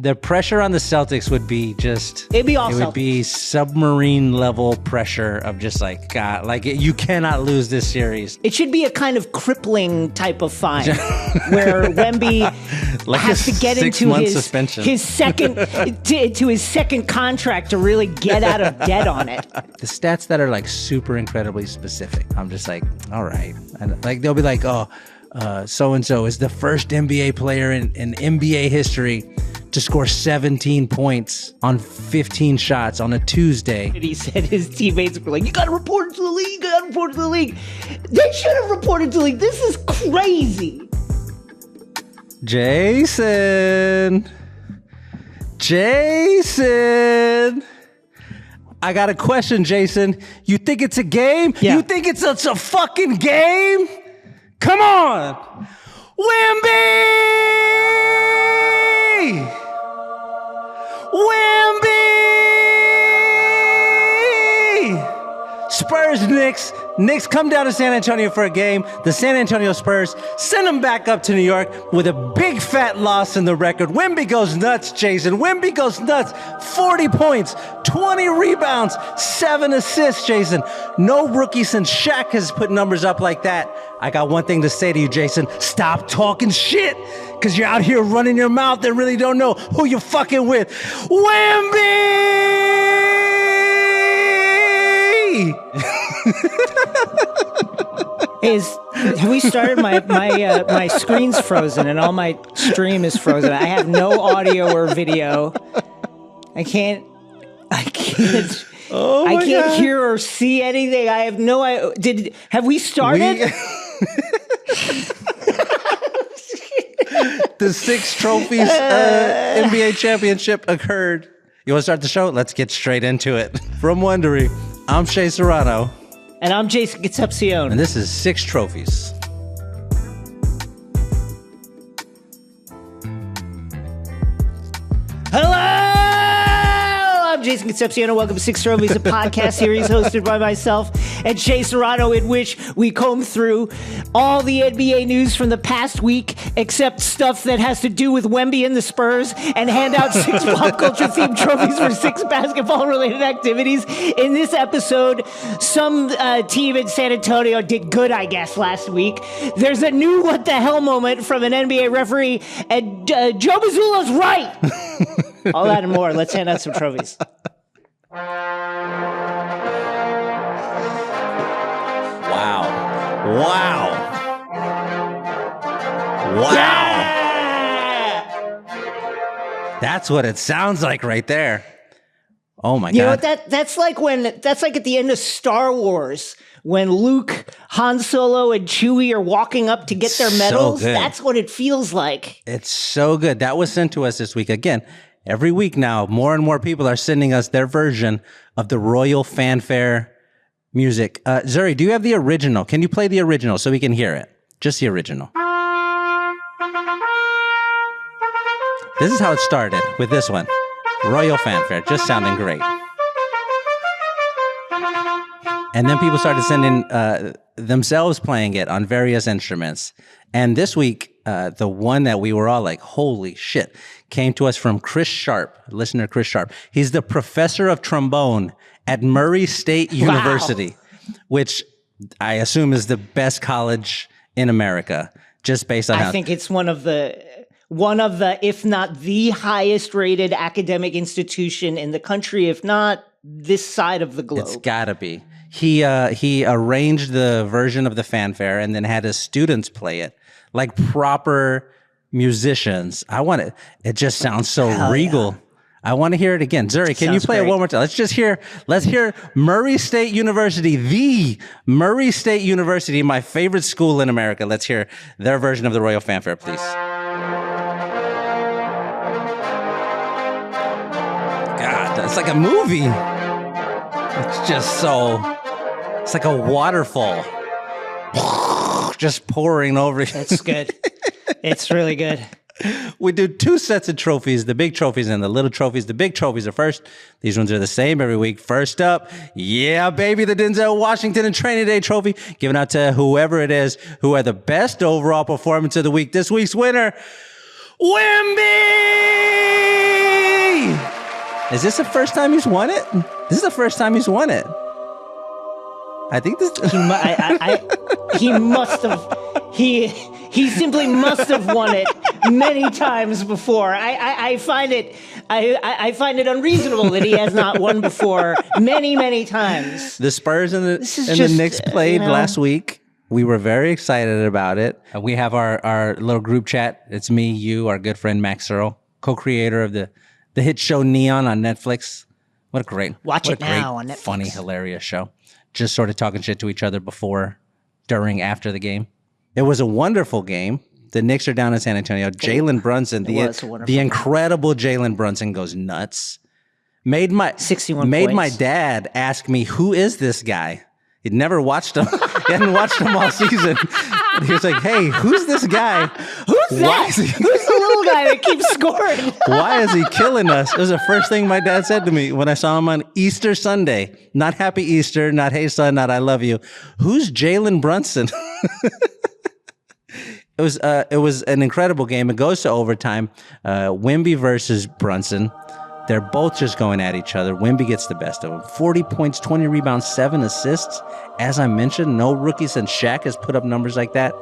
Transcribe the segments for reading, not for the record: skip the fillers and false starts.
The pressure on the Celtics would be just... It'd be all It Celtics. would be submarine level pressure of just like, God, like you cannot lose this series. It should be a kind of crippling type of fine where Wemby Like has to get into 6-month suspension. his second to his second contract to really get out of debt on it. The stats that are like super incredibly specific, I'm just like, all right. And like they'll be like, so-and-so is the first NBA player in NBA history to score 17 points on 15 shots on a Tuesday. And he said his teammates were like, you gotta report it to the league, you gotta report it to the league. They should have reported to the league. This is crazy. Jason, I got a question, Jason. You think it's a game? Yeah. You think it's a fucking game? Come on. Wemby! Spurs-Knicks. Knicks come down to San Antonio for a game. The San Antonio Spurs send them back up to New York with a big fat loss in the record. Wemby goes nuts, Jason. Wemby goes nuts. 40 points, 20 rebounds, 7 assists, Jason. No rookie since Shaq has put numbers up like that. I got one thing to say to you, Jason. Stop talking shit, because you're out here running your mouth and really don't know who you're fucking with. Wemby! Have we started? My screen's frozen and all my stream is frozen. I have no audio or video. I can't. Oh my I can't God. hear or see anything. I have no idea. Have we started? The 6 trophies NBA championship occurred. You want to start the show? Let's get straight into it. From Wondery, I'm Shea Serrano. And I'm Jason Concepcion. And this is 6 trophies. Hello! I'm Jason Concepcion, and welcome to Six Trophies, a podcast series hosted by myself and Shea Serrano, in which we comb through all the NBA news from the past week, except stuff that has to do with Wemby and the Spurs, and hand out 6 pop culture-themed trophies for 6 basketball-related activities. In this episode, some team in San Antonio did good, I guess, last week. There's a new what-the-hell moment from an NBA referee, and Joe Mazzulla's right! All that and more. Let's hand out some trophies. Wow. Yeah! That's what it sounds like right there. Oh my God. You know what that's like at the end of Star Wars when Luke, Han Solo, and Chewie are walking up to get their medals. good. That's what it feels like. It's so good. That was sent to us this week. Again, every week now, more and more people are sending us their version of the Royal Fanfare music. Zuri, do you have the original? Can you play the original so we can hear it? Just the original. This is how it started with this one. Royal Fanfare, just sounding great. And then people started sending themselves playing it on various instruments. And this week, the one that we were all like, holy shit, came to us from Chris Sharp, listener Chris Sharp. He's the professor of trombone at Murray State University, which I assume is the best college in America, just based on I think it's one of the, if not the highest rated academic institution in the country, if not this side of the globe. It's gotta be. He arranged the version of the fanfare and then had his students play it like proper musicians. It just sounds so regal. Yeah. I want to hear it again. Zuri, can you play it one more time? Let's hear Murray State University, the Murray State University, my favorite school in America. Let's hear their version of the Royal Fanfare, please. God, that's like a movie. It's just it's like a waterfall just pouring over. That's good. It's really good. We do 2 sets of trophies, the big trophies and the little trophies. The big trophies are first. These ones are the same every week. First up, yeah, baby, the Denzel Washington and Training Day trophy, given out to whoever it is who had the best overall performance of the week. This week's winner, Wemby! Is this the first time he's won it? This is the first time he's won it. I think this. He must have. He simply must have won it many times before. I find it unreasonable that he has not won before many times. The Spurs and the Knicks played last week. We were very excited about it. We have our little group chat. It's me, you, our good friend Max Searle, co-creator of the hit show Neon on Netflix. What a great watch it now on Netflix. Funny, hilarious show. Just sort of talking shit to each other before, during, after the game. It was a wonderful game. The Knicks are down in San Antonio. Jalen Brunson, the incredible Jalen Brunson goes nuts. Made my 61 points. My dad ask me, who is this guy? He'd never watched him. He hadn't watched him all season. He was like, hey, who's this guy? Who's that? Who's the little guy that keeps scoring? Why is he killing us? It was the first thing my dad said to me when I saw him on Easter Sunday. Not Happy Easter, not Hey Son, not I Love You. Who's Jalen Brunson? It was an incredible game. It goes to overtime. Wemby versus Brunson. They're both just going at each other. Wemby gets the best of them. 40 points, 20 rebounds, 7 assists. As I mentioned, no rookie since Shaq has put up numbers like that.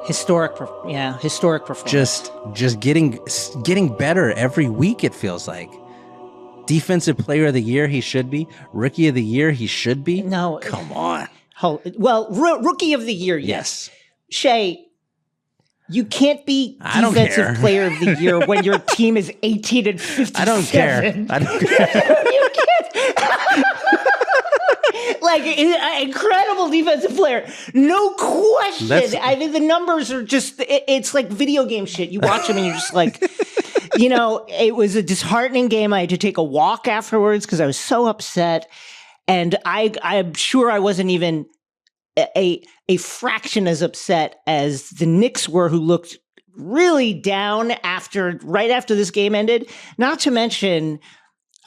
Historic performance. Just getting better every week, it feels like. Defensive player of the year, he should be. Rookie of the year, he should be. No. Come on. Well, rookie of the year, yes. Shay, you can't be defensive player of the year when your team is 18 and 57. I don't care. You can't. Like, incredible defensive player. No question. I mean, the numbers are just, it's like video game shit. You watch them and you're just like, it was a disheartening game. I had to take a walk afterwards because I was so upset. And I'm sure I wasn't even a fraction as upset as the Knicks were, who looked really down right after this game ended. Not to mention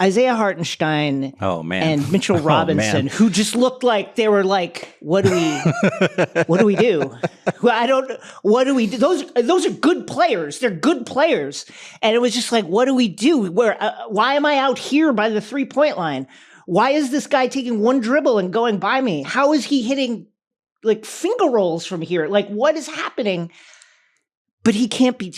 Isaiah Hartenstein and Mitchell Robinson, who just looked like they were like, what do we do? What do we do? Those are good players. They're good players. And it was just like, what do we do? Why am I out here by the 3-point line? Why is this guy taking one dribble and going by me? How is he hitting like finger rolls from here? Like, what is happening? But he can't be.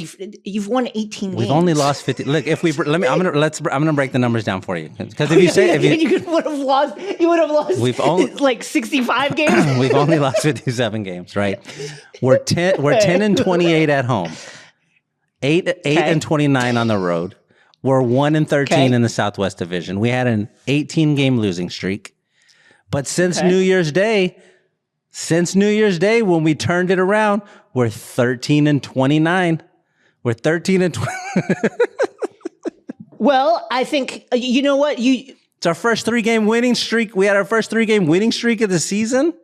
You've won 18 games. We've only lost 50. Look, if we I'm gonna break the numbers down for you, because if you say you would have lost. We've only like 65 games. We've only lost 57 games, right? We're 10 and 28 at home, 8 and 29 on the road. We're 1 and 13 in the Southwest Division. We had an 18-game losing streak, but since New Year's Day, when we turned it around, we're 13 and 29. We're 13 and 20. Well, I think, you know what? It's our first 3-game winning streak. We had our first 3-game winning streak of the season.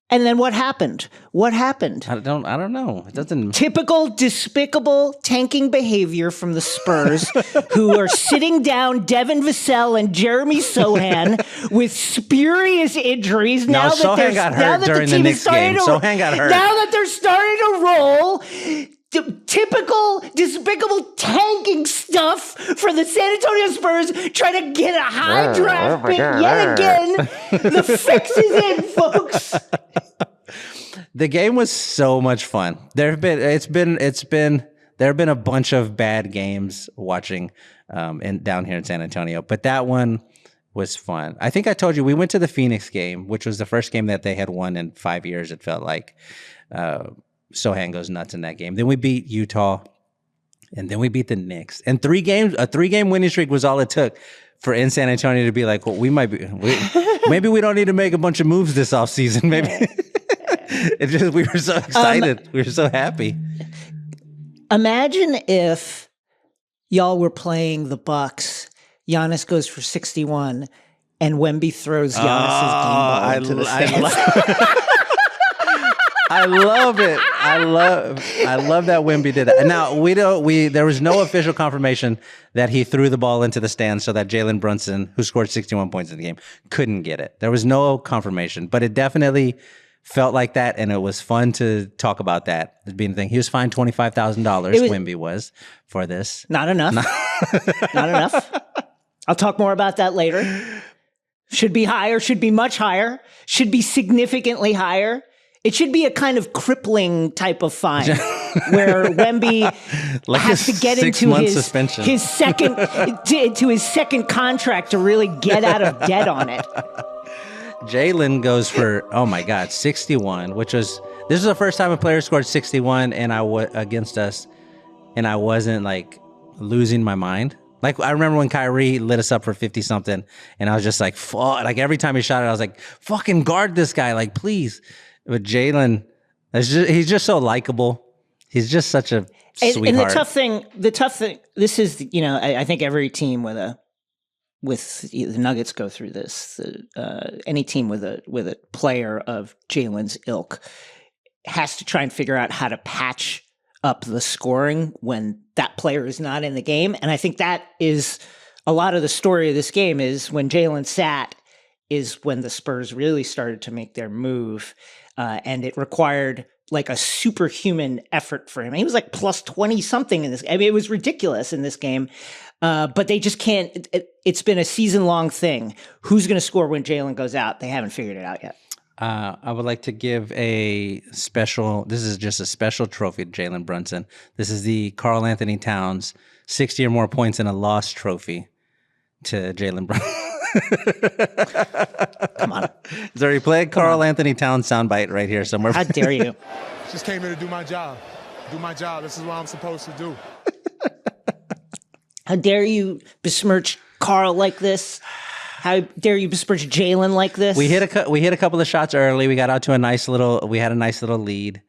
And then what happened? I don't know. It doesn't. Typical despicable tanking behavior from the Spurs, who are sitting down Devin Vassell and Jeremy Sohan with spurious injuries. Now that Sohan got hurt during the Knicks game. Sohan got hurt. Now that they're starting to roll. Typical despicable tanking stuff for the San Antonio Spurs, trying to get a high draft pick yet again. The fix is in, folks. The game was so much fun. There have been a bunch of bad games watching down here in San Antonio, but that one was fun. I think I told you we went to the Phoenix game, which was the first game that they had won in 5 years. It felt like. Sohan goes nuts in that game. Then we beat Utah, and then we beat the Knicks. And a 3-game winning streak was all it took for in San Antonio to be like, well, maybe we don't need to make a bunch of moves this offseason. Maybe we were so excited. We were so happy. Imagine if y'all were playing the Bucks. Giannis goes for 61, and Wemby throws Giannis's game ball into the stands. I love it. I love that Wemby did that. Now there was no official confirmation that he threw the ball into the stands so that Jalen Brunson, who scored 61 points in the game, couldn't get it. There was no confirmation, but it definitely felt like that, and it was fun to talk about that as being the thing. He was fined $25,000. Wemby was for this. Not enough. Not enough. I'll talk more about that later. Should be higher, should be much higher, should be significantly higher. It should be a kind of crippling type of fine where Wemby has to get into his second contract to really get out of debt on it. Jalen goes for, 61, which was, this is the first time a player scored 61 against us, and I wasn't like losing my mind. Like, I remember when Kyrie lit us up for 50-something, and I was just like, fuck. Like, every time he shot it, I was like, fucking guard this guy, like, please. But Jalen, he's just so likable. He's just such a sweetheart. And the tough thing, this is, I think every team with the Nuggets go through this. Any team with a player of Jalen's ilk has to try and figure out how to patch up the scoring when that player is not in the game. And I think that is a lot of the story of this game is when Jalen sat is when the Spurs really started to make their move. And it required like a superhuman effort for him. He was like plus 20 something in this. I mean, it was ridiculous in this game. But they just can't. It's been a season-long thing. Who's going to score when Jalen goes out? They haven't figured it out yet. I would like to give this is just a special trophy to Jalen Brunson. This is the Karl Anthony Towns 60 or more points in a loss trophy to Jalen Brunson. Come on. So we played Karl Anthony Towns soundbite right here somewhere. How dare you? Just came here to do my job. This is what I'm supposed to do. How dare you besmirch Karl like this? How dare you besmirch Jalen like this? We hit a couple of shots early. We got out to a nice little lead.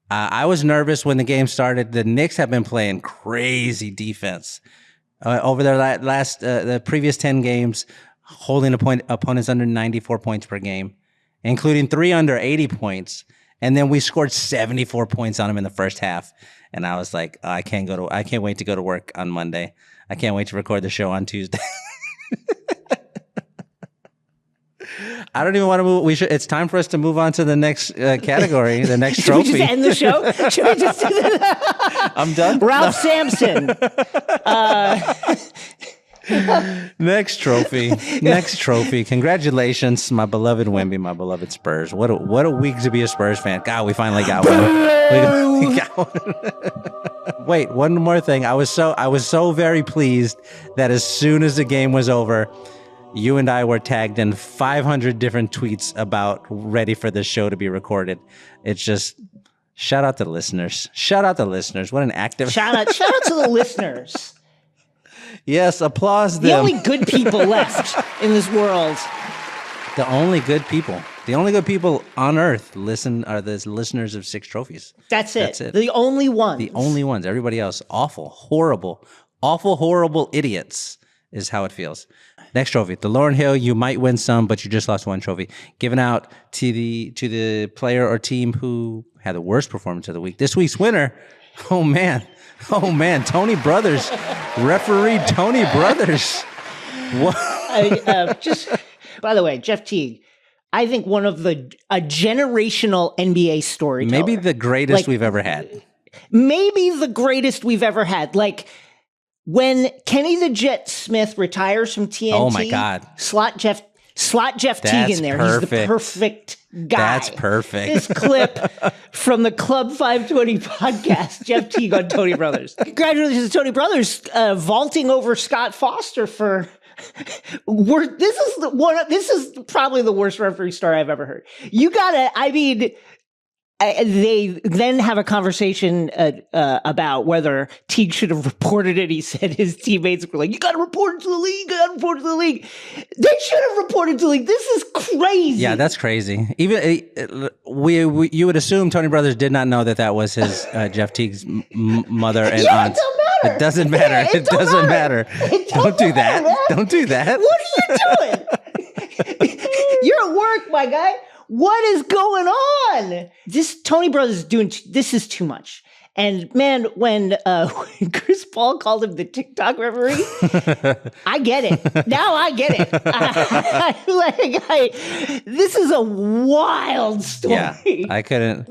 I was nervous when the game started. The Knicks have been playing crazy defense over their the previous 10 games, holding opponents under 94 points per game, including 3 under 80 points. And then we scored 74 points on them in the first half. And I was like, I can't wait to go to work on Monday. I can't wait to record the show on Tuesday. I don't even want to move. It's time for us to move on to the next category, the next trophy. Should we just end the show? Should we just do that? I'm done. Ralph Sampson. Next trophy. Congratulations, my beloved Wemby, my beloved Spurs. What a week to be a Spurs fan. God, we finally got one. We got one. Wait, one more thing. I was so very pleased that as soon as the game was over, you and I were tagged in 500 different tweets about ready for this show to be recorded. It's just shout out to the listeners. What an active shout out to the listeners. Yes, applause them. The only good people left in this world. The only good people on earth are the listeners of Six Trophies. That's it. The only ones. Everybody else, awful, horrible idiots is how it feels. Next trophy, the Lauryn Hill. You might win some, but you just lost one trophy. Given out to the player or team who had the worst performance of the week. This week's winner, oh man, Tony Brothers, referee Tony Brothers. What? By the way, Jeff Teague, I think a generational NBA storyteller. Maybe the greatest we've ever had. Maybe the greatest we've ever had. Like, when Kenny the Jet Smith retires from TNT, oh my God, slot Jeff Teague in there. Perfect. He's the perfect guy. That's perfect. This clip from the Club 520 podcast, Jeff Teague on Tony Brothers. Congratulations to Tony Brothers vaulting over Scott Foster for. This is probably the worst referee story I've ever heard. You gotta. I mean. They then have a conversation about whether Teague should have reported it. He said his teammates were like, "You got to report it to the league. They should have reported to the league. This is crazy." Yeah, that's crazy. Even you would assume Tony Brothers did not know that was his Jeff Teague's mother and aunt. It doesn't matter. It doesn't matter. Don't do that. Man. Don't do that. What are you doing? You're at work, my guy. What is going on? This Tony Brothers this is too much. And man, when Chris Paul called him the TikTok referee, I get it. Now I get it. This is a wild story. Yeah, I couldn't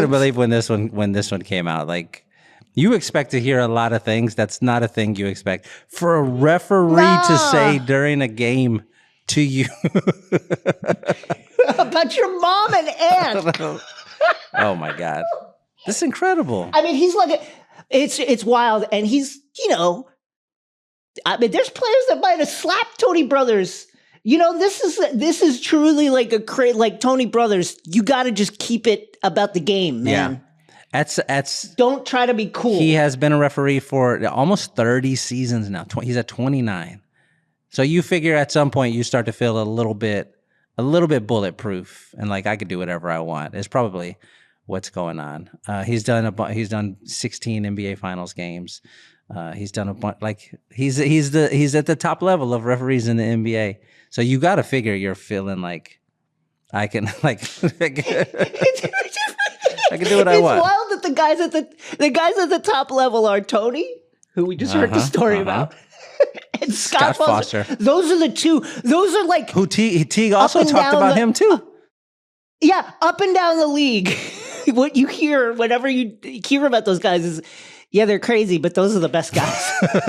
believe when this one came out. Like, You expect to hear a lot of things. That's not a thing you expect. For a referee to say during a game to you. About your mom and aunt. Oh, my God. This is incredible. I mean, he's like, it's wild. And he's, I mean, there's players that might have slapped Tony Brothers. This is truly like like Tony Brothers. You got to just keep it about the game, man. Yeah. That's. Don't try to be cool. He has been a referee for almost 30 seasons now. He's at 29. So you figure at some point you start to feel a little bit bulletproof, and like I could do whatever I want. It's probably what's going on. He's done 16 NBA Finals games. He's done a bunch. Like he's at the top level of referees in the NBA. So you got to figure you're feeling like I can like I can do what I want. It's wild that the guys at the top level are Tony, who we just heard the story about, and Scott Foster. Those are the two. Those are like who Teague also talked about him too. Yeah, up and down the league. What you hear whenever you hear about those guys is, yeah, they're crazy, but those are the best guys. Those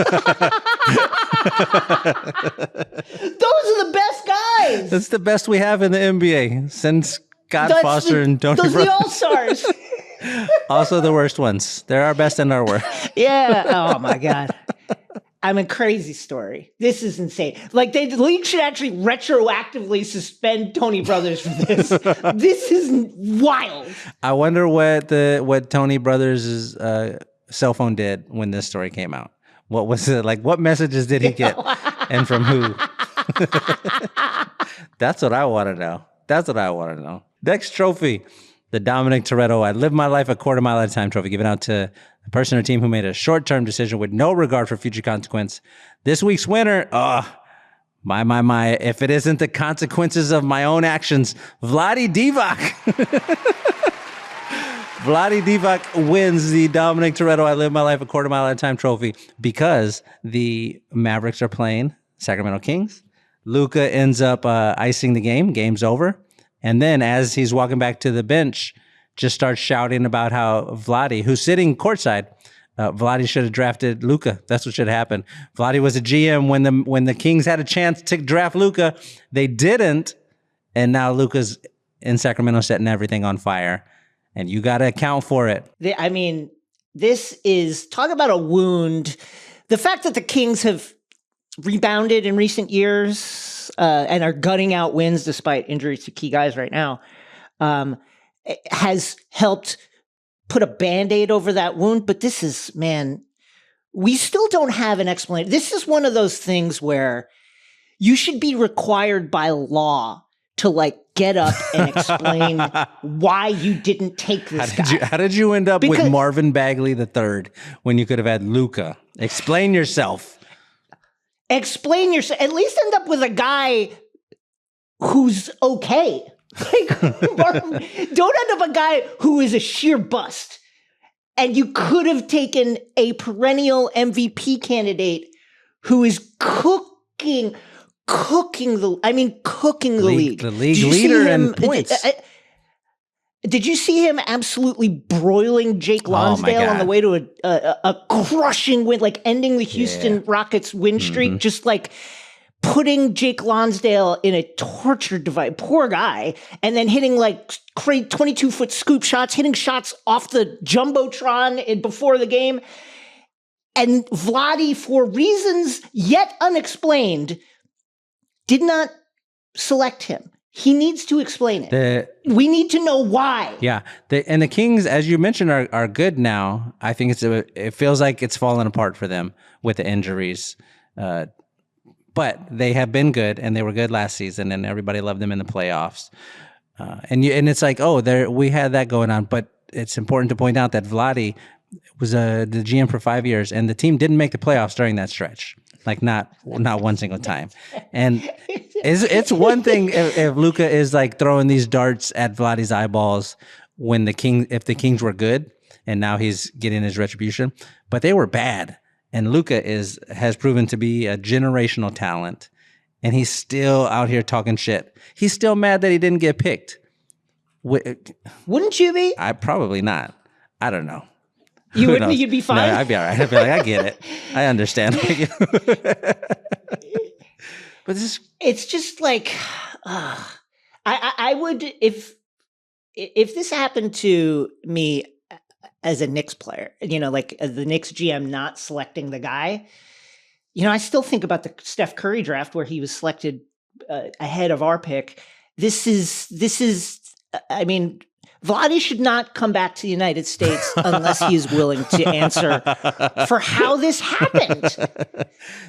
are the best guys. That's the best we have in the NBA since Scott Foster and Tony Brothers. Those are the all-stars. Also the worst ones. They're our best and our worst. Yeah. Oh, my God. I'm a crazy story. This is insane. Like the league should actually retroactively suspend Tony Brothers for this. This is wild. I wonder what Tony Brothers' cell phone did when this story came out. What was it like? What messages did he get, and from who? That's what I want to know. Next trophy, the Dominic Toretto "I Live My Life a Quarter Mile at a Time" trophy, given out to the person or team who made a short-term decision with no regard for future consequence. This week's winner, my, if it isn't the consequences of my own actions, Vlade Divac. Vlade Divac wins the Dominic Toretto "I Live My Life a Quarter Mile at a Time" trophy because the Mavericks are playing Sacramento Kings. Luka ends up icing the game. Game's over. And then as he's walking back to the bench, just starts shouting about how Vlade, who's sitting courtside, Vlade should have drafted Luka. That's what should have happened. Vlade was a GM when the Kings had a chance to draft Luka. They didn't. And now Luka's in Sacramento setting everything on fire. And you got to account for it. I mean, this is, talk about a wound. The fact that the Kings have rebounded in recent years and are gutting out wins despite injuries to key guys right now has helped put a Band-Aid over that wound. But this is, man, we still don't have an explanation. This is one of those things where you should be required by law to like get up and explain why you didn't take this guy. How did you end up with Marvin Bagley III when you could have had Luka? Explain yourself. Explain yourself. At least end up with a guy who's okay. Like, don't end up a guy who is a sheer bust. And you could have taken a perennial MVP candidate who is cooking the league. The league leader in points. Did you see him absolutely broiling Jake Lonsdale on the way to a crushing win, like ending the Houston Rockets win streak, just like putting Jake Lonsdale in a torture device, poor guy, and then hitting like 22-foot scoop shots, hitting shots off the Jumbotron before the game. And Vlade, for reasons yet unexplained, did not select him. He needs to explain it. We need to know why. Yeah. And the Kings, as you mentioned, are good now. I think it feels like it's fallen apart for them with the injuries. But they have been good, and they were good last season, and everybody loved them in the playoffs. And it's like, we had that going on. But it's important to point out that Vlade was the GM for 5 years, and the team didn't make the playoffs during that stretch. Like not one single time. And it's one thing if Luka is like throwing these darts at Vlade's eyeballs if the Kings were good and now he's getting his retribution, but they were bad. And Luka has proven to be a generational talent, and he's still out here talking shit. He's still mad that he didn't get picked. Wouldn't you be? Probably not. I don't know. You Who wouldn't? knows? You'd be fine? No, I'd be all right. I'd be like, I get it. I understand. But it's just like, I would, if this happened to me as a Knicks player, like as the Knicks GM not selecting the guy, I still think about the Steph Curry draft where he was selected ahead of our pick. This is, I mean, Vlade should not come back to the United States unless he is willing to answer for how this happened.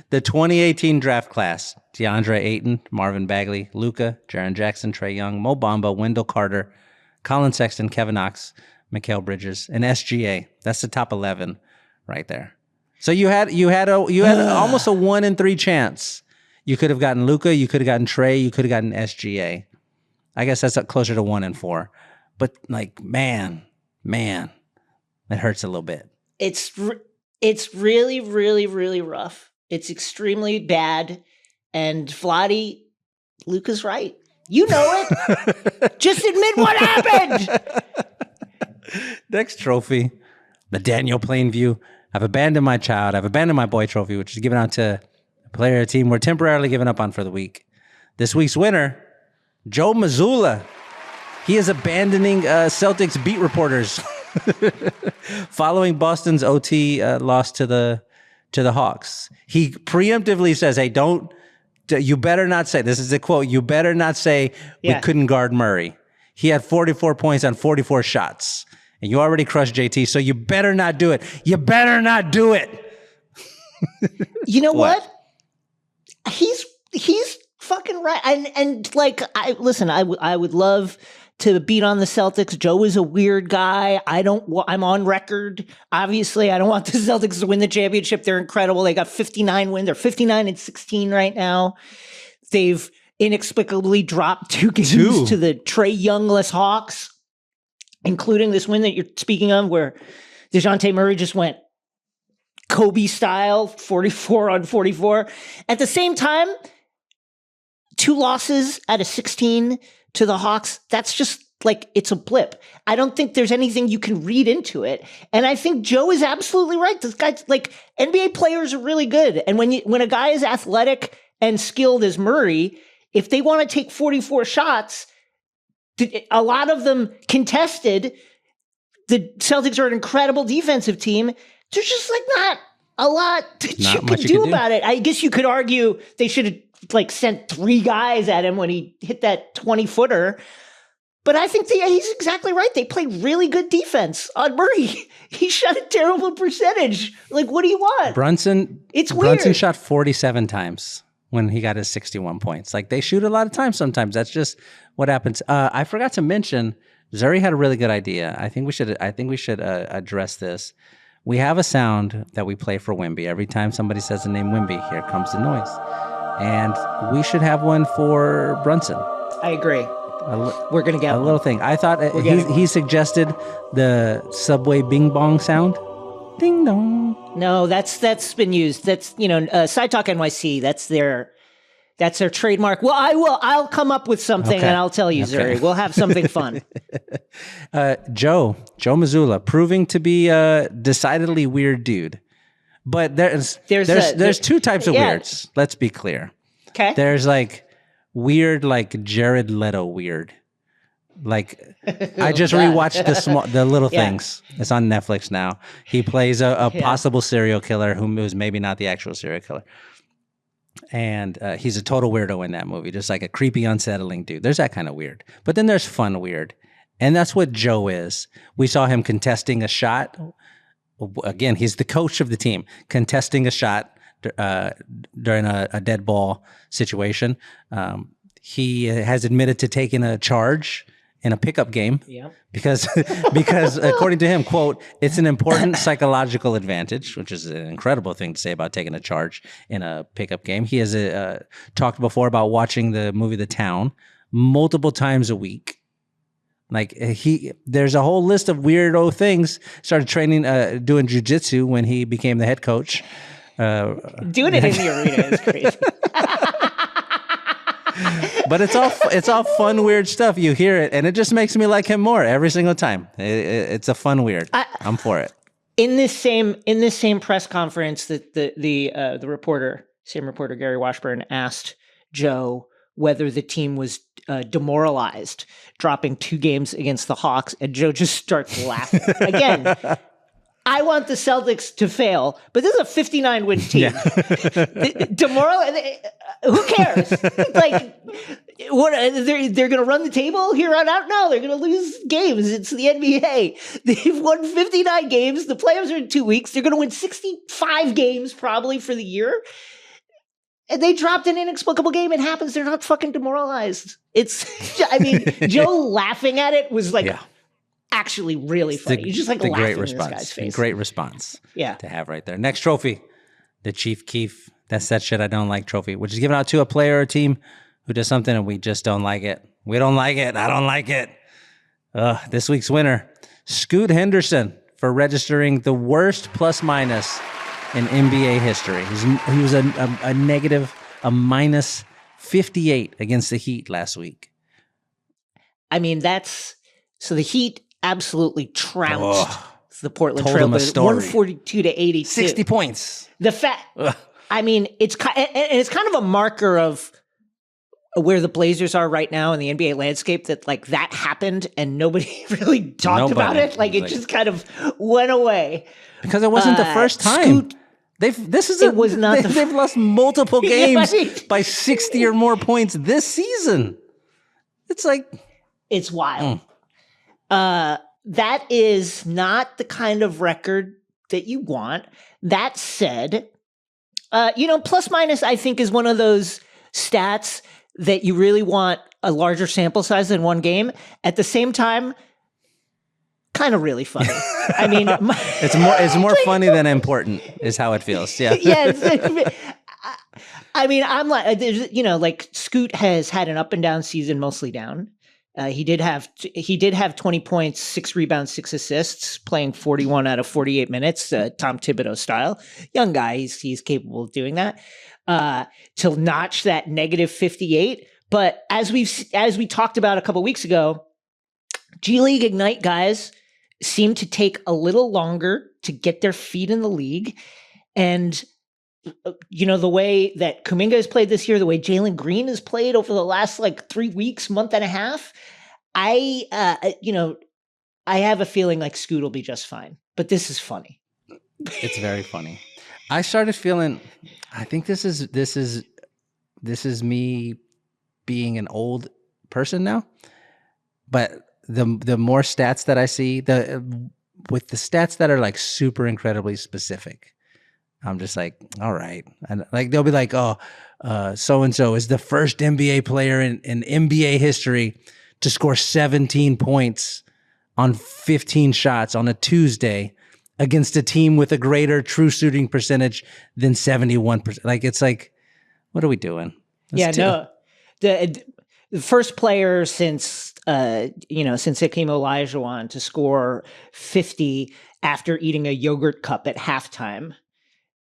The 2018 draft class: DeAndre Ayton, Marvin Bagley, Luka, Jaren Jackson, Trae Young, Mo Bamba, Wendell Carter, Colin Sexton, Kevin Knox, Mikal Bridges, and SGA. That's the top 11 right there. So you had almost a 1 in 3 chance. You could have gotten Luka, you could have gotten Trae, you could have gotten SGA. I guess that's closer to 1 in 4. But like, man, it hurts a little bit. It's really, really, really rough. It's extremely bad. And Vlade, Luka's right. You know it. Just admit what happened. Next trophy, the Daniel Plainview. I've abandoned my child. I've abandoned my boy trophy, which is given out to a player or team we're temporarily giving up on for the week. This week's winner, Joe Mazzulla. He is abandoning Celtics beat reporters following Boston's OT loss to the Hawks. He preemptively says, "Hey, you better not say." This is a quote. "You better not say we couldn't guard Murray. He had 44 points on 44 shots, and you already crushed JT. So you better not do it. You better not do it." You know what? He's fucking right. And like, I would love to beat on the Celtics. Joe is a weird guy. I'm on record. Obviously, I don't want the Celtics to win the championship. They're incredible. They got 59 wins. They're 59-16 right now. They've inexplicably dropped 2 games to the Trae Youngless Hawks, including this win that you're speaking of, where DeJounte Murray just went Kobe style, 44 on 44. At the same time, 2 losses out of 16 to the Hawks, that's just like, it's a blip. I don't think there's anything you can read into it. And I think Joe is absolutely right. This guy's like, NBA players are really good. And when a guy is athletic and skilled as Murray, if they want to take 44 shots, a lot of them contested, the Celtics are an incredible defensive team. There's just like not a lot that you can do about it. I guess you could argue they should have like sent 3 guys at him when he hit that 20-footer. But I think he's exactly right. They played really good defense on Murray. He shot a terrible percentage. Like, what do you want? Brunson shot 47 times when he got his 61 points. Like, they shoot a lot of times sometimes. That's just what happens. I forgot to mention, Zuri had a really good idea. I think we should address this. We have a sound that we play for Wemby. Every time somebody says the name Wemby, here comes the noise. And we should have one for Brunson. I agree. We're going to get a little thing. I thought he suggested the subway bing bong sound. Ding dong. No, that's been used. That's, Side Talk NYC. That's their trademark. Well, I'll come up with something and I'll tell you, Zuri. We'll have something fun. Joe Mazzulla, proving to be a decidedly weird dude. But there's 2 types of weirds. Let's be clear. Okay. There's like weird, like Jared Leto weird. Like, I just rewatched the Little Things. It's on Netflix now. He plays a possible serial killer who's maybe not the actual serial killer. And he's a total weirdo in that movie, just like a creepy, unsettling dude. There's that kind of weird. But then there's fun weird. And that's what Joe is. We saw him contesting a shot. Again, he's the coach of the team, contesting a shot during a dead ball situation. He has admitted to taking a charge in a pickup game because according to him, quote, "It's an important psychological advantage," which is an incredible thing to say about taking a charge in a pickup game. He has talked before about watching the movie The Town multiple times a week. Like, there's a whole list of weirdo things. Started training, doing jujitsu when he became the head coach. Doing it in the arena is crazy. But it's all fun, weird stuff. You hear it, and it just makes me like him more every single time. It's a fun weird. I'm for it. In this same press conference, that the reporter Gary Washburn asked Joe whether the team was demoralized, dropping 2 games against the Hawks, and Joe just starts laughing again. I want the Celtics to fail, but this is a 59-win team. Yeah. Who cares? Like, what? They're going to run the table here on out? No, they're going to lose games. It's the NBA. They've won 59 games. The playoffs are in 2 weeks. They're going to win 65 games probably for the year. And they dropped an inexplicable game. It happens. They're not fucking demoralized. Joe laughing at it was like... Yeah. Actually really funny. You just like laughing in this guy's face. Great response to have right there. Next trophy, the Chief Keef. That's that shit I don't like trophy, which is given out to a player or a team who does something and we just don't like it. We don't like it. I don't like it. This week's winner, Scoot Henderson, for registering the worst plus-minus in NBA history. He was a negative, a minus 58 against the Heat last week. I mean, so the Heat absolutely trounced the Portland Trail Blazers, 142-82. 60 points. It's kind of a marker of where the Blazers are right now in the NBA landscape, that like that happened and nobody really talked about it. Like it just kind of went away. Because it wasn't the first time. They've lost multiple games by 60 or more points this season. It's like... It's wild. That is not the kind of record that you want. That said, plus minus, I think, is one of those stats that you really want a larger sample size than one game. At the same time, kind of really funny. I mean, it's more funny than important is how it feels. Yeah. Yeah. I mean, I'm like, Scoot has had an up and down season, mostly down. He did have 20 points, 6 rebounds, 6 assists, playing 41 out of 48 minutes, Tom Thibodeau style. Young guy, he's capable of doing that. To notch that negative 58, but as we talked about a couple weeks ago, G League Ignite guys seem to take a little longer to get their feet in the league, and the way that Kuminga has played this year, the way Jalen Green has played over the last 3 weeks, month and a half, I have a feeling like Scoot will be just fine. But this is funny. It's very funny. I started feeling, I think this is me being an old person now. But the more stats that I see, with the stats that are super incredibly specific, I'm just like, all right. And they'll be like, so-and-so is the first NBA player in NBA history to score 17 points on 15 shots on a Tuesday against a team with a greater true shooting percentage than 71%. It's like, what are we doing? The first player since Hakeem Olajuwon to score 50 after eating a yogurt cup at halftime.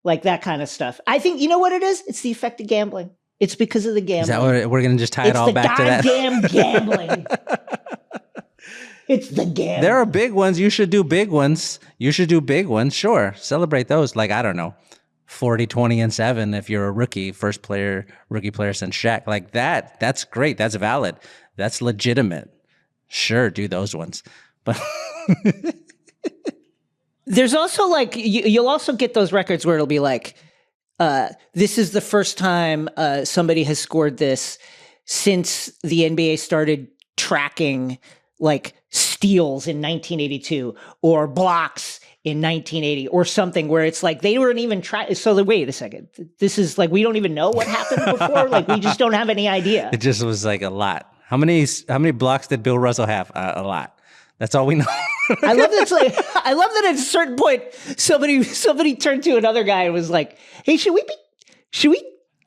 Like that kind of stuff. I think, you know what it is? It's the effect of gambling. It's because of the gambling. Is that what we're going to just tie it all back to that? It's the goddamn gambling. It's the gambling. There are big ones. You should do big ones. Sure. Celebrate those. I don't know, 40, 20, and 7 if you're a rookie player since Shaq. Like that. That's great. That's valid. That's legitimate. Sure, do those ones. But... There's also you'll also get those records where it'll be this is the first time somebody has scored this since the NBA started tracking steals in 1982 or blocks in 1980 or something, where it's they weren't even trying. So wait a second, this is we don't even know what happened before. We just don't have any idea. It just was a lot. How many blocks did Bill Russell have? A lot. That's all we know. I love that at a certain point somebody turned to another guy and was like, "Hey, should we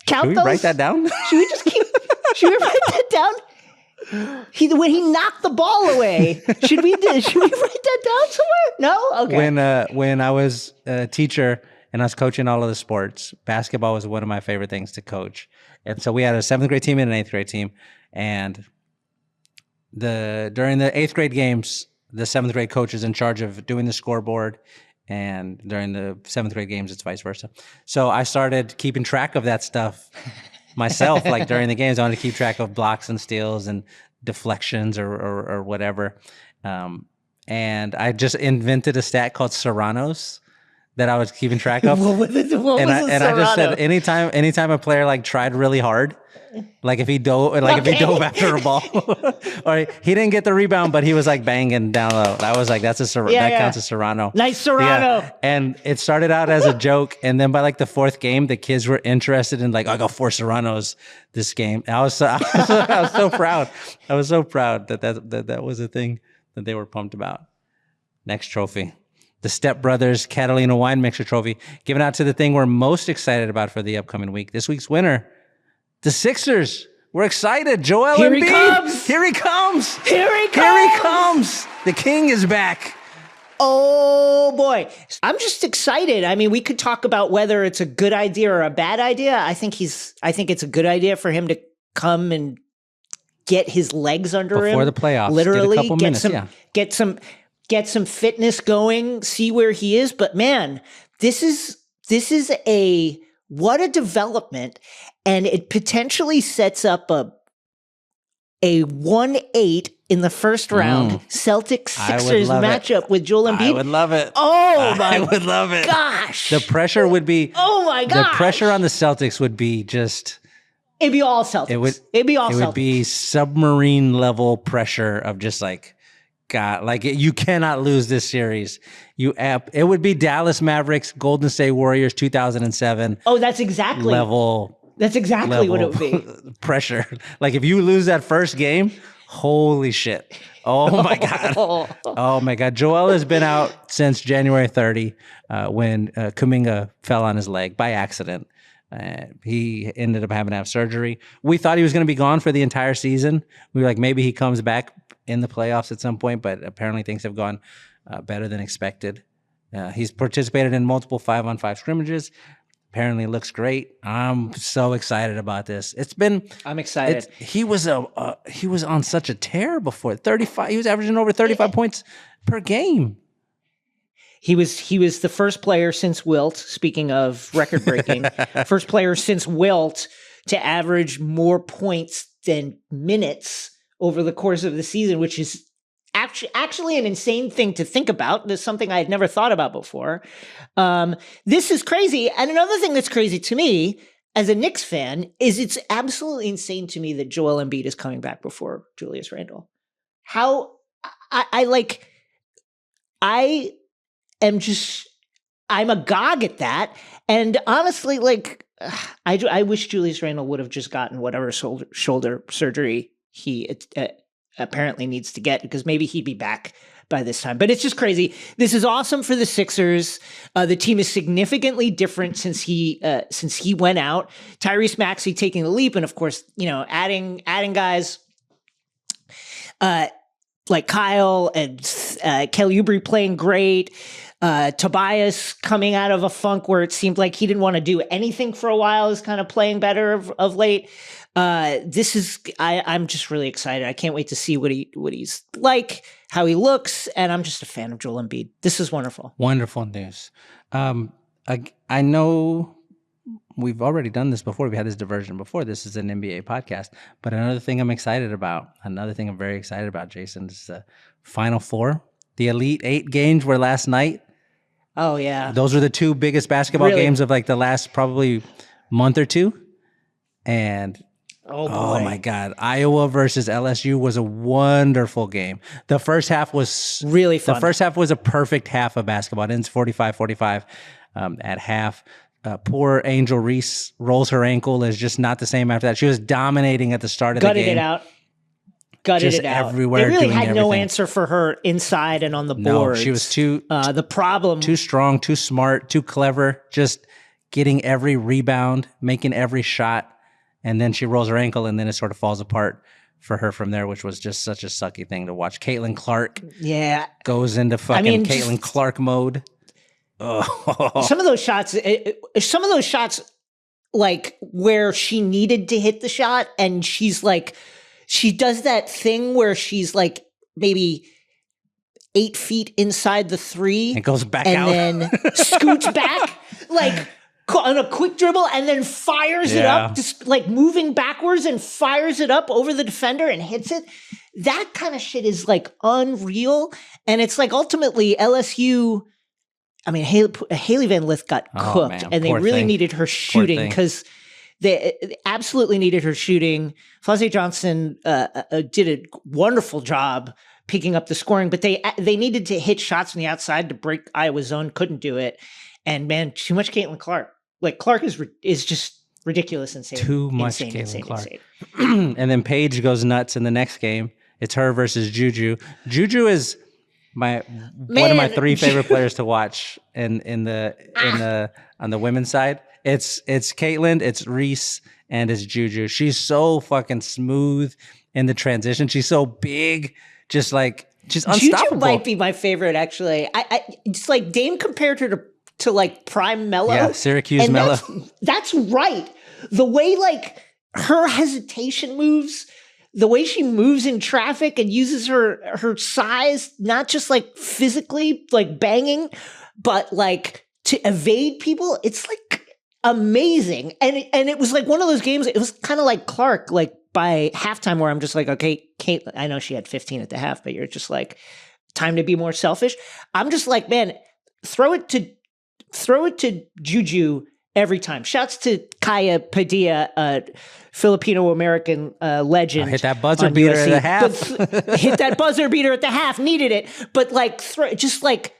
count those? Should we write that down? Should we write that down? When he knocked the ball away, should we write that down somewhere? No? Okay. When I was a teacher and I was coaching all of the sports, basketball was one of my favorite things to coach. And so we had a 7th grade team and an 8th grade team, and during the 8th grade games, the 7th grade coach is in charge of doing the scoreboard And during the 7th grade games, it's vice versa. So I started keeping track of that stuff myself. Like during the games, I wanted to keep track of blocks and steals and deflections or whatever. And I just invented a stat called Serranos that I was keeping track of. What was I just said anytime a player like tried really hard, like if he dove after a ball, or he didn't get the rebound, but he was like banging down low. I was like, that counts as Serrano. Nice Serrano. Yeah. And it started out as a joke, and then by like the 4th game, the kids were interested in like, I got 4 Serranos this game. I was so proud. I was so proud that was a thing that they were pumped about. Next trophy. The Step Brothers Catalina Wine Mixer Trophy, given out to the thing we're most excited about for the upcoming week. This week's winner, the Sixers. We're excited. Joel Embiid. Here he comes. The king is back. Oh boy. I'm just excited. I mean, we could talk about whether it's a good idea or a bad idea. I think it's a good idea for him to come and get his legs under him before the playoffs. Literally, get a couple minutes, get some fitness going, see where he is. But man, this is what a development. And it potentially sets up a 1-8 in the first round Celtics-Sixers matchup with Joel Embiid. I would love it. I would love it. Gosh. The pressure would be... Oh my gosh. The pressure on the Celtics would be just... It'd be all Celtics. It would be submarine level pressure of just like, God, like you cannot lose this series. It would be Dallas Mavericks, Golden State Warriors 2007. Oh, that's exactly level. That's exactly what it would be. Pressure. Like if you lose that first game, holy shit. Oh my God. Oh my God. Joel has been out since January 30 when Kuminga fell on his leg by accident. He ended up having to have surgery. We thought he was going to be gone for the entire season. We were like, maybe he comes back in the playoffs at some point, but apparently things have gone better than expected. He's participated in multiple 5-on-5 scrimmages. Apparently looks great. I'm so excited about this. I'm excited. He was on such a tear before. 35. He was averaging over 35 points per game. He was the first player since Wilt, speaking of record breaking, first player since Wilt to average more points than minutes over the course of the season, which is actually an insane thing to think about. There's something I had never thought about before. This is crazy. And another thing that's crazy to me as a Knicks fan is it's absolutely insane to me that Joel Embiid is coming back before Julius Randle. I'm agog at that. And honestly, like, I wish Julius Randle would have just gotten whatever shoulder surgery he apparently needs to get, because maybe he'd be back by this time. But it's just crazy. This is awesome for the Sixers. The team is significantly different since he went out. Tyrese Maxey taking the leap, and of course, adding guys like Kyle and Kelly Oubre playing great. Tobias coming out of a funk where it seemed like he didn't want to do anything for a while is kind of playing better of late. I'm just really excited. I can't wait to see what he's like, how he looks, and I'm just a fan of Joel Embiid. This is wonderful. Wonderful news. I know we've already done this before. We had this diversion before. This is an NBA podcast, but another thing I'm very excited about, Jason, is the Final Four. The Elite Eight games were last night. Oh yeah, those were the two biggest basketball games of like the last probably month or two, and. Oh my God. Iowa versus LSU was a wonderful game. The first half was really fun. The first half was a perfect half of basketball. It ends 45-45 at half. Poor Angel Reese rolls her ankle, is just not the same after that. She was dominating at the start of the game. Gutted it out. Everywhere. They really had everything. no answer for her inside and on the board. No, she was too strong, too smart, too clever, just getting every rebound, making every shot. And then she rolls her ankle, and then it sort of falls apart for her from there, which was just such a sucky thing to watch. Caitlin Clark goes into fucking Caitlin Clark mode. Oh. Some of those shots, like where she needed to hit the shot, and she's like, she does that thing where she's like maybe 8 feet inside the three. It goes back and out. And then scoots back like on a quick dribble and then fires it up, just like moving backwards and fires it up over the defender and hits it. That kind of shit is like unreal. And it's like ultimately LSU, I mean, Haley Van Lith got cooked and they really needed her shooting because they absolutely needed her shooting. Flossie Johnson did a wonderful job picking up the scoring, but they needed to hit shots from the outside to break Iowa's zone. Couldn't do it. And man, too much Caitlin Clark. Like Clark is just ridiculous, insane. Too much Caitlin Clark. And then Paige goes nuts in the next game. It's her versus Juju. Juju is one of my 3 favorite players to watch on the women's side. It's Caitlin, it's Reese, and it's Juju. She's so fucking smooth in the transition. She's so big, just like she's unstoppable. Juju might be my favorite, actually. I it's like Dame compared her to like prime Melo. Yeah, Syracuse Melo. That's right. The way like her hesitation moves, the way she moves in traffic and uses her size, not just like physically like banging, but like to evade people. It's like amazing. And it was like one of those games. It was kind of like Clark, like by halftime where I'm just like, okay, Kate, I know she had 15 at the half, but you're just like, time to be more selfish. I'm just like, man, throw it to Juju every time. Shouts to Kaya Padilla, Filipino-American legend. Hit that buzzer beater at the half. Hit that buzzer beater at the half. Needed it. But like, just like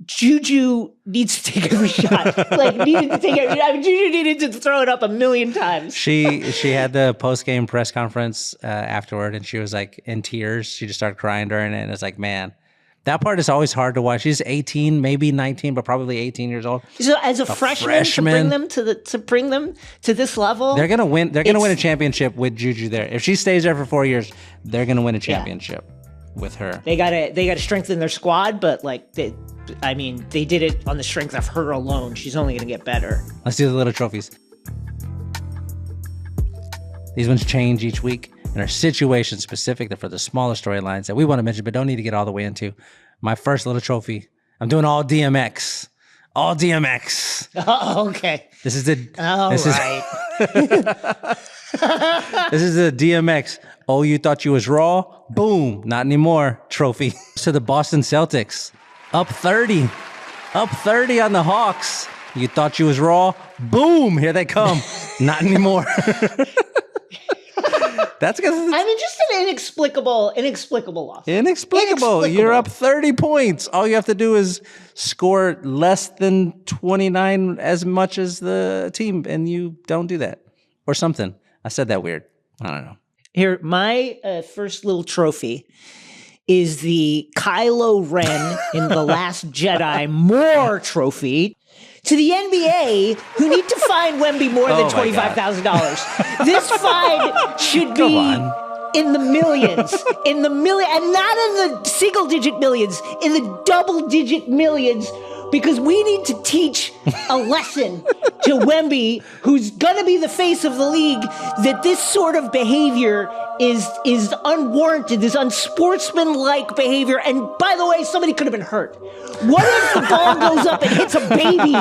Juju needs to take every shot. Juju needed to throw it up a million times. She had the post-game press conference afterward, and she was like in tears. She just started crying during it, and it's like, man, that part is always hard to watch. She's 18, maybe 19, but probably 18 years old. So as a freshman, to bring them to this level, they're gonna win. They're gonna win a championship with Juju there. If she stays there for 4 years, they're gonna win a championship with her. They gotta strengthen their squad, but like they did it on the strength of her alone. She's only gonna get better. Let's do the little trophies. These ones change each week and are situation specific. They're for the smaller storylines that we want to mention, but don't need to get all the way into. My first little trophy. I'm doing all DMX. All DMX. Oh, okay. This is the. Right. This is the DMX. Oh, you thought you was raw? Boom. Not anymore. Trophy. To the Boston Celtics. Up 30. Up 30 on the Hawks. You thought you was raw? Boom. Here they come. Not anymore. That's because just an inexplicable loss. Inexplicable. You're up 30 points. All you have to do is score less than 29 as much as the team, and you don't do that. Or something. I said that weird. I don't know. Here, my first little trophy is the Kylo Ren in The Last Jedi More trophy. To the NBA, who need to fine Wemby more than $25,000. This fine should be in the millions, and not in the single-digit millions, in the double-digit millions, because we need to teach a lesson to Wemby, who's gonna be the face of the league, that this sort of behavior is unwarranted, this unsportsmanlike behavior. And by the way, somebody could have been hurt. What if the ball goes up and hits a baby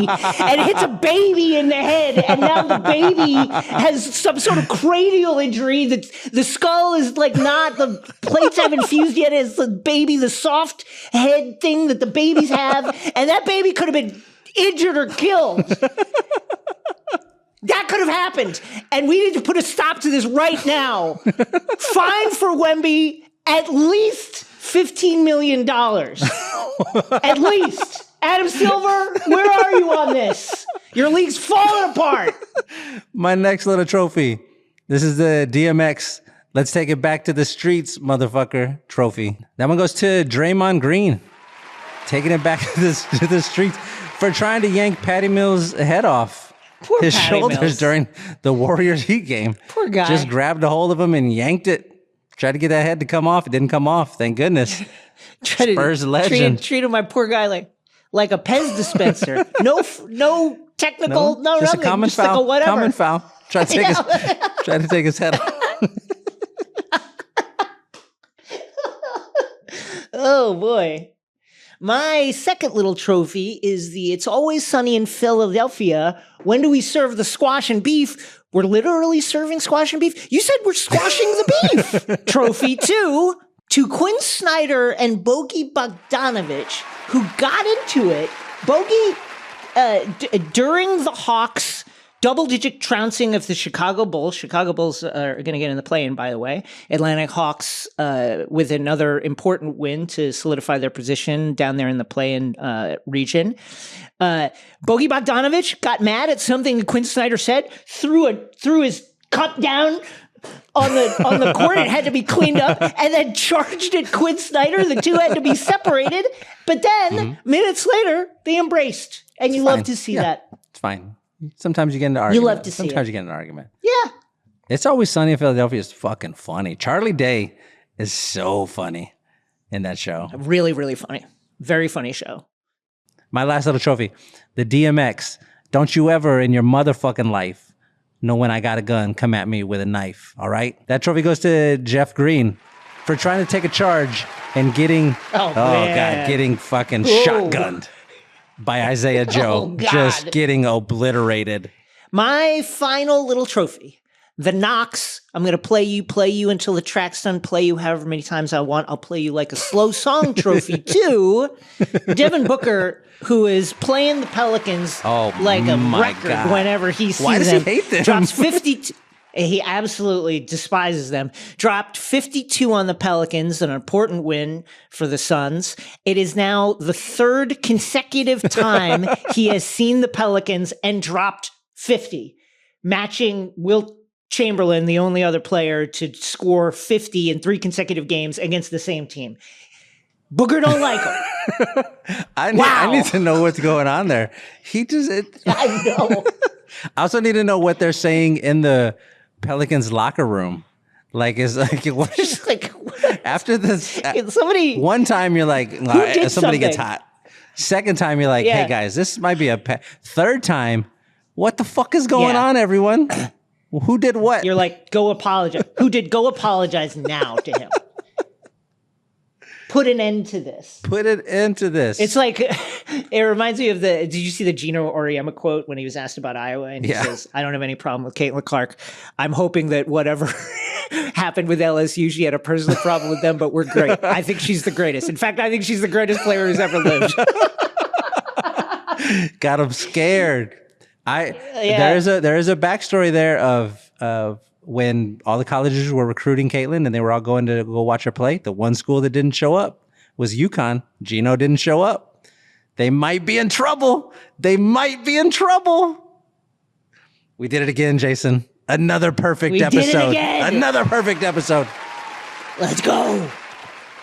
in the head, and now the baby has some sort of cranial injury, that the skull is like not, the plates haven't fused yet, as the soft head thing that the babies have, and that baby could have been injured or killed. That could have happened. And we need to put a stop to this right now. Fine for Wemby at least $15 million. At least. Adam Silver, where are you on this? Your league's falling apart. My next little trophy. This is the DMX. Let's take it back to the streets, motherfucker trophy. That one goes to Draymond Green. Taking it back to the streets for trying to yank Patty Mills' head off. Poor his Patty shoulders Mills. During the Warriors Heat game. Poor guy. Just grabbed a hold of him and yanked it. Tried to get that head to come off. It didn't come off. Thank goodness. Spurs legend. Treated my poor guy like a Pez dispenser. No technical, no just nothing. A common just foul. Like a whatever. Common foul. Tried to take his head off. Oh boy. My second little trophy is the It's Always Sunny in Philadelphia. When do we serve the squash and beef? We're literally serving squash and beef. You said we're squashing the beef. Trophy 2 to Quinn Snyder and Bogey Bogdanovic, who got into it. Bogey, during the Hawks' double-digit trouncing of the Chicago Bulls. Chicago Bulls are going to get in the play-in, by the way. Atlantic Hawks with another important win to solidify their position down there in the play-in region. Bogey Bogdanovic got mad at something Quinn Snyder said, threw his cup down on the court. It had to be cleaned up, and then charged at Quinn Snyder. The two had to be separated. But then, minutes later, they embraced. And you love to see that. It's fine. Sometimes you get into argument. You love to see Sometimes it. you get into an argument. Yeah. It's Always Sunny in Philadelphia is fucking funny. Charlie Day is so funny in that show. Really, really funny. Very funny show. My last little trophy, the DMX. Don't you ever in your motherfucking life know when I got a gun, come at me with a knife, all right? That trophy goes to Jeff Green for trying to take a charge and getting, getting fucking shotgunned by Isaiah Joe. Just getting obliterated. My final little trophy, the Knox. I'm going to play you until the track's done, play you however many times I want. I'll play you like a slow song trophy too. Devin Booker, who is playing the Pelicans like a record whenever he sees them. Why does he hate them? Drops 50. He absolutely despises them. Dropped 52 on the Pelicans, an important win for the Suns. It is now the third consecutive time he has seen the Pelicans and dropped 50, matching Wilt Chamberlain, the only other player to score 50 in 3 consecutive games against the same team. Booker don't like him. I need to know what's going on there. I know. I also need to know what they're saying in the Pelicans locker room. Like, is like what? Just like After this, somebody. one time you're like, somebody gets hot. Second time you're like, hey guys, this might be a. Third time, what the fuck is going on, everyone? Who did what? You're like, go apologize. Who did go apologize now to him? Put an end to this. Put it into this. It's like, it reminds me of did you see the Gino Auriemma quote when he was asked about Iowa? And he says, I don't have any problem with Caitlin Clark. I'm hoping that whatever happened with LSU, she had a personal problem with them, but we're great. I think she's the greatest. In fact, I think she's the greatest player who's ever lived. Got him scared. There is a backstory there of when all the colleges were recruiting Caitlin and they were all going to go watch her play. The one school that didn't show up was UConn. Gino didn't show up. They might be in trouble. We did it again, Jason. Another perfect episode. Did it again. Another perfect episode. Let's go.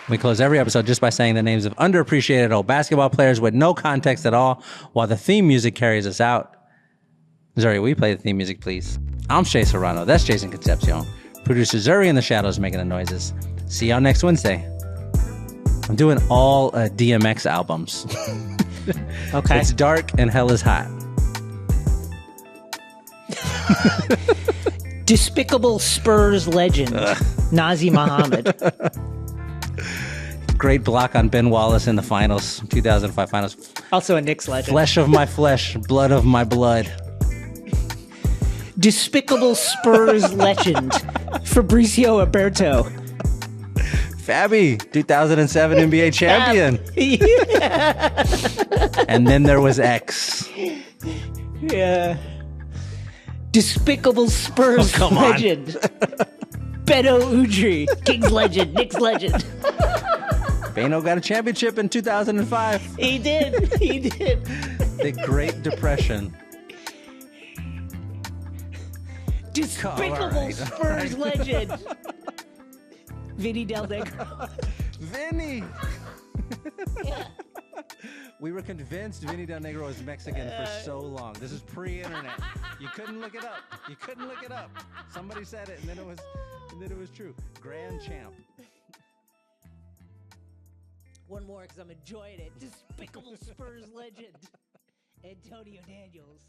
We close every episode just by saying the names of underappreciated old basketball players with no context at all, while the theme music carries us out. Zuri, will you play the theme music, please? I'm Shea Serrano. That's Jason Concepcion. Producer Zuri in the shadows making the noises. See y'all next Wednesday. I'm doing all DMX albums. Okay. It's dark and hell is hot. Despicable Spurs legend, Nazi Muhammad. Great block on Ben Wallace in the finals, 2005 finals. Also a Knicks legend. Flesh of my flesh, blood of my blood. Despicable Spurs legend, Fabrizio Alberto. Fabby, 2007 NBA champion. Yeah. And then there was X. Yeah. Despicable Spurs legend. Beto Udrih, Kings legend, Knicks legend. Bano got a championship in 2005. He did. The Great Depression. Despicable Spurs legend. Vinny Del Negro. Vinny! We were convinced Vinny Del Negro was Mexican for so long. This is pre-internet. You couldn't look it up. Somebody said it, and then it was true. Grand champ. One more, because I'm enjoying it. Despicable Spurs legend, Antonio Daniels.